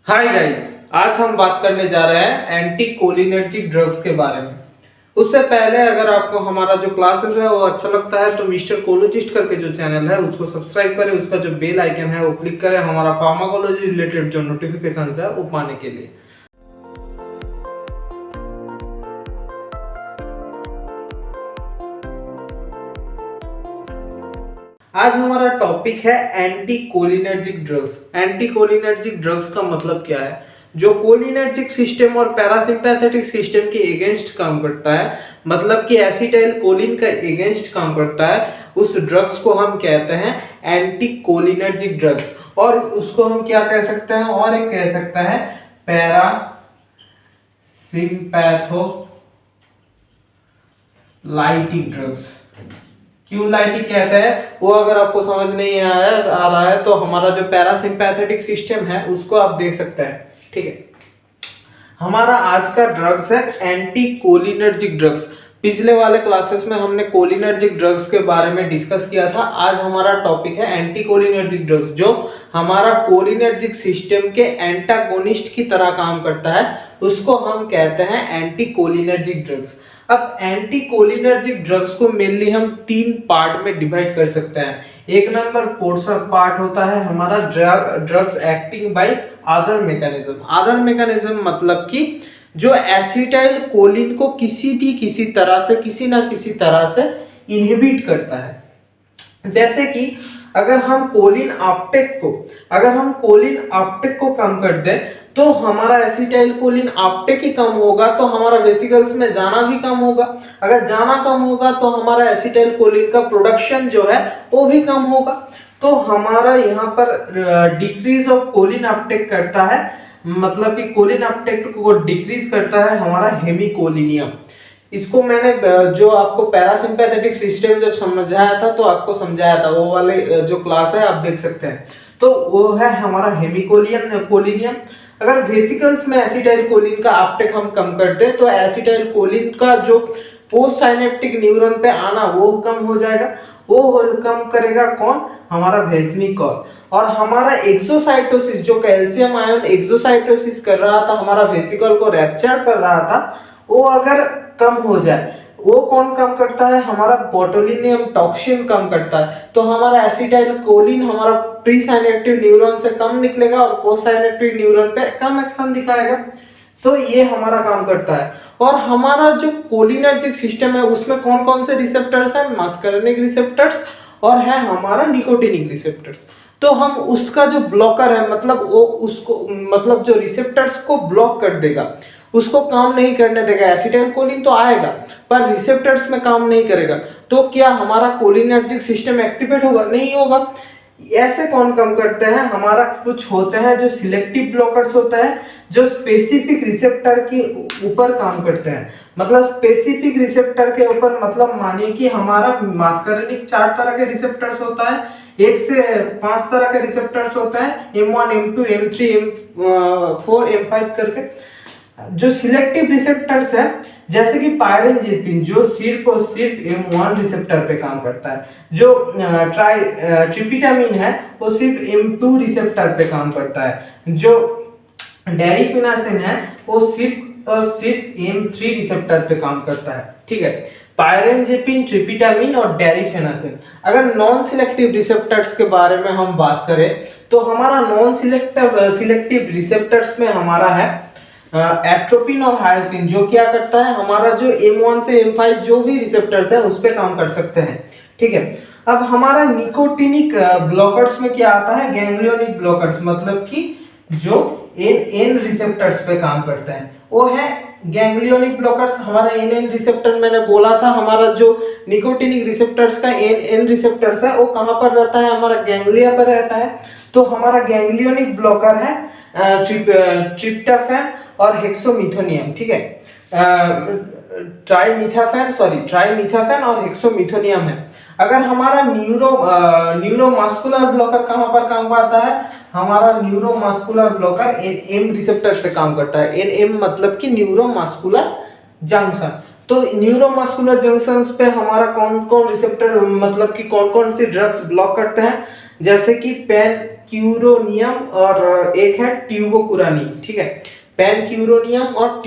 Hi guys, आज हम बात करने जा रहे हैं एंटी कोलिनर्जिक ड्रग्स के बारे में। उससे पहले अगर आपको हमारा जो क्लासेस है वो अच्छा लगता है तो मिस्टर कोलोजिस्ट करके जो चैनल है उसको सब्सक्राइब करें, उसका जो बेल आइकन है वो क्लिक करें हमारा फार्माकोलॉजी रिलेटेड जो नोटिफिकेशंस है वो पाने के लिए। आज हमारा टॉपिक है anti cholinergic drugs. Anti cholinergic drugs का मतलब क्या है? जो कोलिनर्जिक सिस्टम और पैरासिम्पैथेटिक सिस्टम के अगेंस्ट काम करता है, मतलब कि एसिटाइल कोलिन का अगेंस्ट काम करता है, उस ड्रग्स को हम कहते हैं एंटी कोलिनर्जिक ड्रग्स। और उसको हम क्या कह सकते हैं? और एक कह सकता है पैरासिम्पैथोलाइटिक ड्रग्स। क्यों लाइटिक कहते हैं वो अगर आपको समझ नहीं आ रहा है तो हमारा जो पैरासिम्पैथेटिक सिस्टम है उसको आप देख सकते हैं। ठीक है, हमारा आज का ड्रग्स है एंटी कोलिनर्जिक ड्रग्स। पिछले वाले क्लासेस में हमने कोलिनर्जिक ड्रग्स के बारे में डिस्कस किया था। आज हमारा टॉपिक है एंटी कोलिनर्जिक ड्रग्स, जो हमारा कोलिनर्जिक सिस्टम के एंटागोनिस्ट की तरह काम करता है, उसको हम कहते हैं एंटी कोलिनर्जिक ड्रग्स। अब एंटी कोलिनर्जिक ड्रग्स को मेनली हम तीन पार्ट में डिवाइड कर सकते हैं। एक नंबर पोर्शन पार्ट होता है हमारा drugs acting by other mechanism. Other mechanism मतलब कि जो एसिटाइल कोलिन को किसी ना किसी तरह से इनहिबिट करता है। जैसे कि अगर हम कोलिन अपटेक को कम कर दें तो हमारा एसिटाइल कोलिन अपटेक ही कम होगा तो हमारा वेसिकल्स में जाना भी कम होगा। अगर जाना कम होगा तो हमारा एसिटाइल कोलिन का प्रोडक्शन जो है वो भी कम होगा। तो हमारा यहाँ पर डिक्रीज ऑफ कोलिन अपटेक करता है, मतलब कि कोलिन अपटेक को डिक्रीज करता है हमारा हेमिकोलिनियम। इसको मैंने जो आपको पैरासिम्पैथेटिक सिस्टम जब समझाया था तो आपको समझाया था, वो वाले जो क्लास है आप देख सकते हैं। तो वो है हमारा हेमिकोलिनियम। अगर वेसिकल्स में एसिटाइल कोलिन का अपटेक हम कम करते हैं तो एसिटाइल कोलिन का जो पोस्ट साइनेप्टिक न्यूरॉन पे आना वो कम हो जाएगा। वो कम करेगा कौन? हमारा वेस्निकॉल। और हमारा एक्सोसाइटोसिस, जो कैल्शियम आयन एक्सोसाइटोसिस कर रहा था, हमारा वेसिकल को रैप्चर कर रहा था, वो अगर कम हो जाए, वो कौन कम करता है? हमारा बोटुलिनियम टॉक्सिन कम करता है। तो हमारा एसिटाइल कोलिन हमारा प्री साइनेप्टिक न्यूरॉन से कम निकलेगा और पोस्ट साइनेप्टिक न्यूरॉन पे कम एक्शन दिखाएगा। तो ये हमारा काम करता है। और हमारा जो कोलिनर्जिक सिस्टम है उसमें कौन कौन से रिसेप्टर्स हैं? मस्करनिक रिसेप्टर्स और है हमारा निकोटिनिक रिसेप्टर्स। तो हम उसका जो ब्लॉकर है, मतलब वो उसको मतलब जो रिसेप्टर्स को ब्लॉक कर देगा, उसको काम नहीं करने देगा। एसिटाइल कोलिन तो आएगा पर रिसेप्टर्स में काम नहीं करेगा। तो क्या हमारा कोलिनर्जिक सिस्टम एक्टिवेट होगा? नहीं होगा। ऐसे कौन कम करते हैं? हमारा कुछ होते हैं जो सिलेक्टिव ब्लॉकर्स होते हैं, जो स्पेसिफिक रिसेप्टर के ऊपर काम करते हैं। मतलब स्पेसिफिक रिसेप्टर के ऊपर, मतलब मानिए कि हमारा मास्करनिक 4 तरह के रिसेप्टर्स होता है, 1 से 5 तरह के रिसेप्टर्स होते हैं, M1 M2 M3 M4 M5 करके। जो सिलेक्टिव रिसेप्टर्स है जैसे कि पायरेंजेपिन, जो सिर्फ और सिर्फ M1 रिसेप्टर पे काम करता है। जो ट्रिपिटामिन है वो सिर्फ M2 रिसेप्टर पे काम करता है। जो डेरिफिनासिन है वो सिर्फ और सिर्फ M3 रिसेप्टर पे काम करता है। ठीक है, पायरेंजेपिन, ट्रिपिटामिन और डेरिफेनासिन। अगर नॉन सिलेक्टिव रिसेप्टर्स के बारे में हम बात करें तो हमारा नॉन सिलेक्टिव रिसेप्टर्स में हमारा है एट्रोपिन और हायोसिन, जो क्या करता है? हमारा जो M1 से M5 जो भी रिसेप्टर्स है उस पे काम कर सकते हैं। ठीक है, अब हमारा निकोटिनिक ब्लॉकर्स में क्या आता है? गैंग्लियोनिक ब्लॉकर्स, मतलब कि जो N रिसेप्टर्स पे काम करते हैं वो है गैंग्लियोनिक ब्लॉकर्स। हमारा N रिसेप्टर मैंने बोला था, हमारा जो निकोटिनिक रिसेप्टर्स का N रिसेप्टर्स है वो कहाँ पर रहता है? हमारा गैंग्लिया पर रहता है। तो हमारा गैंग्लियोनिक ब्लॉकर है ट्रिप्टोफैन और हेक्सोमिथोनियम। ठीक है, ट्राइमिथाफेन और हेक्सोमिथोनियम है। अगर हमारा न्यूरोमस्कुलर ब्लॉकर कहाँ पर काम करता है? हमारा न्यूरोमस्कुलर ब्लॉकर एम रिसेप्टर पे काम करता है। एम मतलब कि न्यूरोमस्कुलर जंक्शन। तो न्यूरोमस्कुलर जंक्शंस पे हमारा कौन कौन रिसेप्टर, मतलब कि कौन कौन सी ड्रग्स ब्लॉक करते हैं, जैसे कि पेनक्यूरोनियम और एक है ट्यूबोकुरानी, ठीक है, पेनक्यूरोनियम और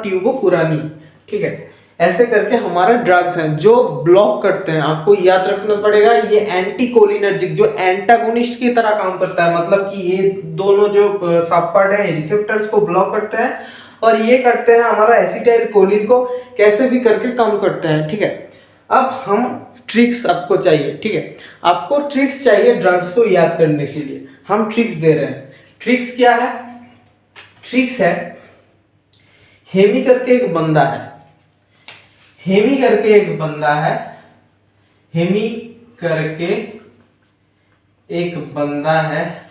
ट्यूबोकुरानी, ठीक है। ऐसे करके हमारा ड्रग्स हैं जो ब्लॉक करते हैं, आपको याद रखना पड़ेगा। ये एंटीकोलिनर्जिक, जो एंटागोनिस्ट की तरह काम करता है, मतलब कि ये दोनों जो सब पार्ट है रिसेप्टर्स को ब्लॉक करते हैं और ये करते हैं हमारा एसिटाइल कोलिन को कैसे भी करके कम करते हैं, ठीक है। अब हम ट्रिक्स आपको चाहिए, ठीक है, आपको ट्रिक्स चाहिए ड्रग्स को याद करने के लिए, हम ट्रिक्स दे रहे हैं। ट्रिक्स क्या है? ट्रिक्स है, हेमी करके एक बंदा है, हेमी करके एक बंदा है, हेमी करके एक बंदा है,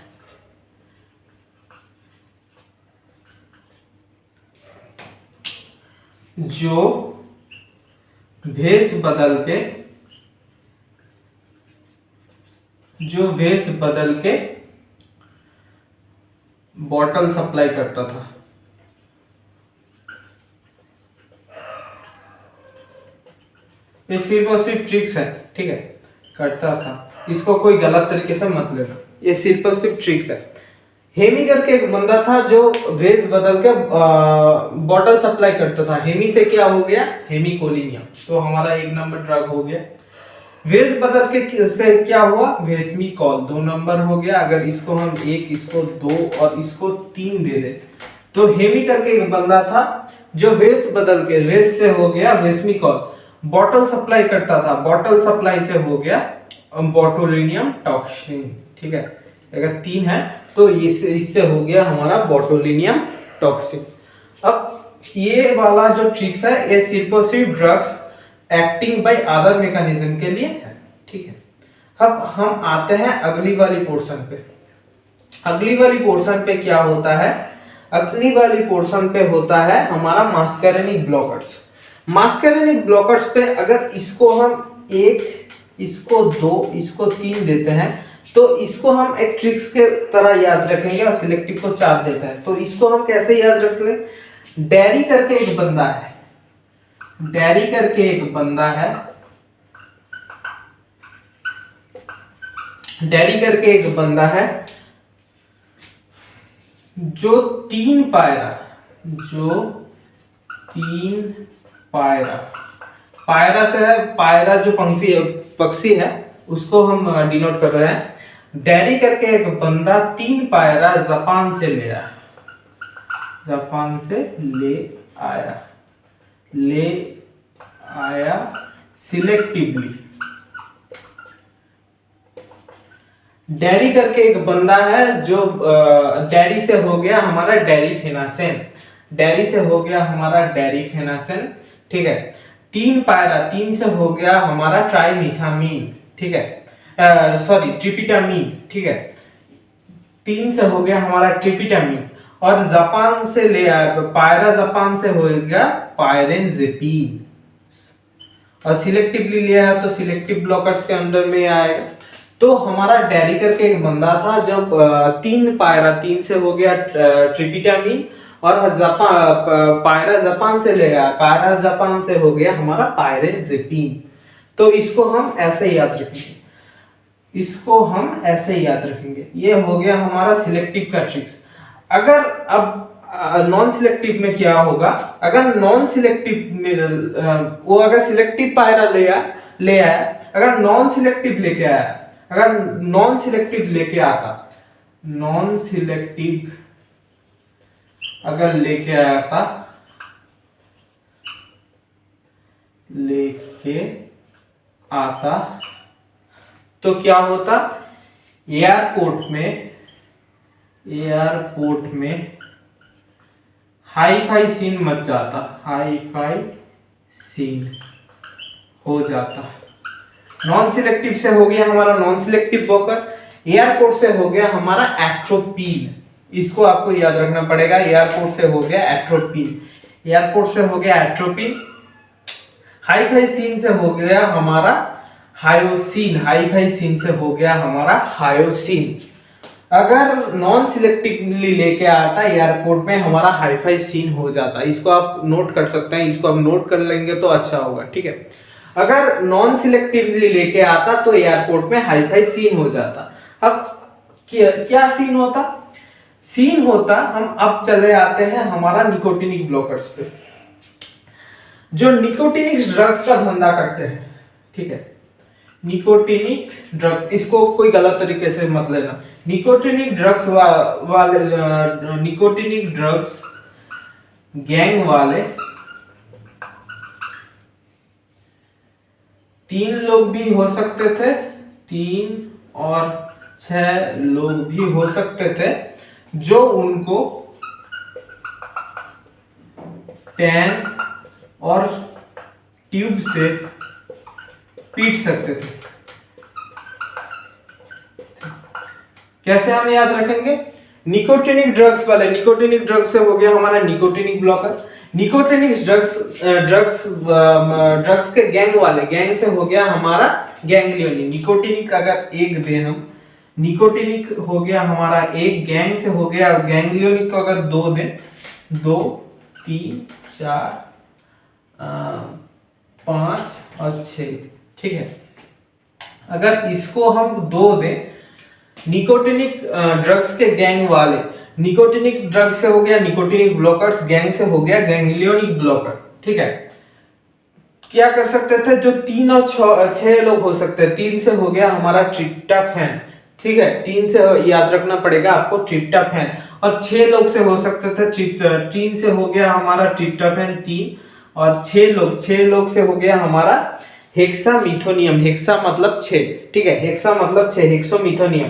जो भेष बदल के बॉटल सप्लाई करता था। ये सिर्फ और सिर्फ ट्रिक्स है, ठीक है, करता था, इसको कोई गलत तरीके से मत लेना, ये सिर्फ और सिर्फ ट्रिक्स है। हेमी करके एक बंदा था जो भेष बदल के बॉटल सप्लाई करता था। हेमी से क्या हो गया? हेमिकोलिनियम, तो हमारा 1 नंबर ड्रग हो गया। भेष बदल के से क्या हुआ? भेस्मिकॉल, 2 नंबर हो गया। अगर इसको हम 1, इसको 2 और इसको 3 दे दे तो हेमी करके एक बंदा था जो भेष बदल के, भेष से हो गया भेस्मिकॉल, बॉटल सप्लाई करता था, बॉटल सप्लाई से हो गया बोटुलिनियम टॉक्सिन, ठीक है। अगर 3 है तो इससे हो गया हमारा बोटुलिनियम टॉक्सिन। अब ये वाला जो ट्रिक्स है ये सिर्फ और सिर्फ drugs acting by other mechanism के लिए है, ठीक है। अब हम आते हैं अगली वाली पोर्शन पे। अगली वाली पोर्शन पे क्या होता है? अगली वाली पोर्शन पे होता है हमारा मास्करेनिक ब्लॉकर्स। मास्करेनिक ब्लॉकर्स पे अगर इसको हम 1, इसको 2, इसको 3 देते हैं तो इसको हम एक ट्रिक्स के तरह याद रखेंगे और सिलेक्टिव को 4 देता है तो इसको हम कैसे याद रख लें? डैरी करके एक बंदा है, डैरी करके एक बंदा है, डैरी करके एक बंदा है जो 3 पायरा, पायरा से है, पायरा जो पक्षी है उसको हम डिनोट कर रहे हैं। डैरी करके एक बंदा 3 पायरा जापान से ले आया, जापान से ले आया सिलेक्टिवली। डैरी करके एक बंदा है जो डैरी से हो गया हमारा डेरिफेनासेन, डैरी से हो गया हमारा डेरिफेनासेन, ठीक है। 3 पायरा, 3 से हो गया हमारा ट्राइमिथामीन, ठीक है, सॉरी ट्रिपिटामीन, ठीक है, 3 से हो गया हमारा ट्रिपिटामीन। और जापान से ले आया पायरा, जापान से हो गया पायरेनजेपिन, और सिलेक्टिवली ले आया तो सिलेक्टिव ब्लॉकर्स के अंडर में आएगा। तो हमारा डैरी करके एक बंदा था जब 3 पायरा, 3 से हो गया ट्रिपिटामीन और पायरा जापान से ले गया, पायरा जापान से हो गया हमारा पायरेनजेपिन। तो इसको हम ऐसे याद रखेंगे, इसको हम ऐसे याद रखेंगे। ये हो गया हमारा सिलेक्टिव का ट्रिक्स। अगर अब नॉन सिलेक्टिव में क्या होगा? अगर नॉन सिलेक्टिव में वो अगर सिलेक्टिव पायरा ले आया, अगर नॉन सिलेक्टिव लेके आया, अगर नॉन सिलेक्टिव लेके आता, नॉन सिलेक्टिव अगर लेके आया था, लेके आता तो क्या होता? एयरपोर्ट में हाई फाई सीन मच जाता, हाई फाई सीन हो जाता। नॉन सिलेक्टिव से हो गया हमारा नॉन सिलेक्टिव ब्लॉकर, एयरपोर्ट से हो गया हमारा एट्रोपिन, इसको आपको याद रखना पड़ेगा। एयरपोर्ट से हो गया एट्रोपिन, एयरपोर्ट से हो गया एट्रोपिन। हाई फाई सीन से हो गया हमारा हायोसिन, हाई फाई सीन से हो गया हमारा हायोसिन। अगर नॉन सिलेक्टिवली लेके आता एयरपोर्ट में हमारा हाईफाई सीन हो जाता। इसको आप नोट कर सकते हैं, इसको आप नोट कर लेंगे तो अच्छा होगा, ठीक है। अगर नॉन सिलेक्टिवली लेके आता तो एयरपोर्ट में हाईफाई सीन हो जाता। अब क्या सीन होता? सीन होता, हम अब चले आते हैं हमारा निकोटिनिक ब्लॉकर्स पे, जो निकोटिनिक ड्रग्स का धंधा करते हैं, ठीक है। निकोटिनिक ड्रग्स, इसको कोई गलत तरीके से मत लेना। निकोटिनिक ड्रग्स वाले निकोटिनिक ड्रग्स गैंग वाले 3 लोग भी हो सकते थे, 3 और 6 लोग भी हो सकते थे, जो उनको पेन और ट्यूब से पीट सकते थे। कैसे हम याद रखेंगे? निकोटिनिक ड्रग्स वाले, निकोटिनिक ड्रग्स से हो गया हमारा निकोटिनिक ब्लॉकर। निकोटिनिक ड्रग्स के गैंग वाले, गैंग से हो गया हमारा गैंग्लियोनिन। निकोटिनिक अगर एक दे हम, निकोटिनिक हो गया हमारा एक, गैंग से हो गया गैंग्लियोनिक को अगर 2 दे, 2 3 4 5 और 6, ठीक है। अगर इसको हम 2 दें, निकोटिनिक ड्रग्स के गैंग वाले, निकोटिनिक ड्रग्स से हो गया निकोटिनिक ब्लॉकर्स, गैंग से हो गया गैंग्लियोनिक ब्लॉकर, ठीक है। क्या कर सकते थे? जो 3 और 6 लोग हो सकते हैं। 3 से हो गया हमारा ट्रिप्टोफैन, ठीक है। 3 से याद रखना पड़ेगा आपको ट्रिप्टोफैन, और 6 लोग से हो सकते थे 3 से हो गया हमारा ट्रिप्टोफैन 3, और 6 लोग से हो गया हमारा हेक्सामिथोनियम। हेक्सा मतलब 6, ठीक है। हेक्सा मतलब 6, हेक्सोमिथोनियम।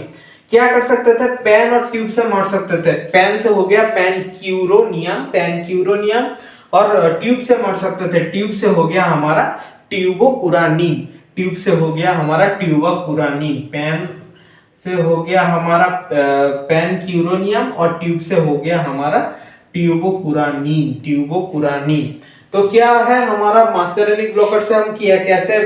क्या कर सकते थे? पेन और ट्यूब से मार सकते थे। पेन से हो गया पेनक्यूरोनियम, पेनक्यूरोनियम, और ट्यूब से मार सकते थे। ट्यूब से हो गया हमारा ट्यूबोकुरानिन, ट्यूब से हो गया हमारा ट्यूबोकुरानिन। पेन से हो गया हमारा पेनक्यूरोनियम, और ट्यूब से हो गया हमारा ट्यूबोकुरानिन, ट्यूबोकुरानिन। तो क्या है हमारा मास्करेनिक ब्लॉकर से हम किया कैसे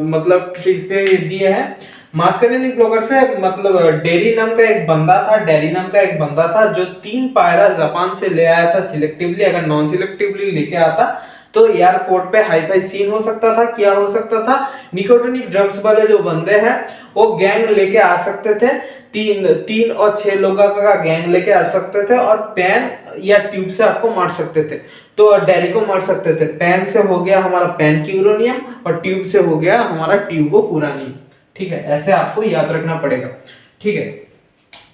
मतलब ट्रिक से दिए हैं। मास्करेनिक ब्लॉकर से मतलब डेरी नाम का एक बंदा था जो 3 पायरा जापान से ले आया था सिलेक्टिवली। अगर नॉन सिलेक्टिवली लेके आता तो एयरपोर्ट पे हाईफाई सीन हो सकता था। क्या हो सकता था? निकोटिनिक ड्रग्स वाले जो बंदे हैं वो गैंग लेके आ सकते थे, 3 और 6 लोगों का गैंग लेके आ सकते थे, और पेन या ट्यूब से आपको मार सकते थे। तो डेरी को मार सकते थे। पेन से हो गया हमारा पेनक्यूरोनियम, और ट्यूब से हो गया हमारा ट्यूबोकुरानिन, ठीक है। ऐसे आपको याद रखना पड़ेगा, ठीक है।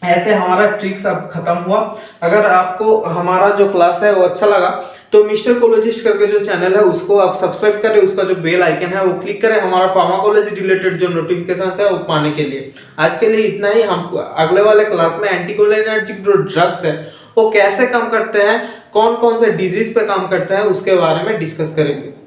ऐसे हमारा ट्रिक्स अब खत्म हुआ। अगर आपको हमारा जो क्लास है वो अच्छा लगा तो मिस्टर कोलोजिस्ट करके जो चैनल है उसको आप सब्सक्राइब करें, उसका जो बेल आइकन है वो क्लिक करें हमारा फार्माकोलॉजी रिलेटेड जो नोटिफिकेशन है वो पाने के लिए। आज के लिए इतना ही। हम अगले वाले क्लास में एंटीकोलिनर्जिक जो ड्रग्स है वो कैसे काम करते हैं, कौन कौन से डिजीज पे काम करते हैं उसके बारे में डिस्कस करेंगे।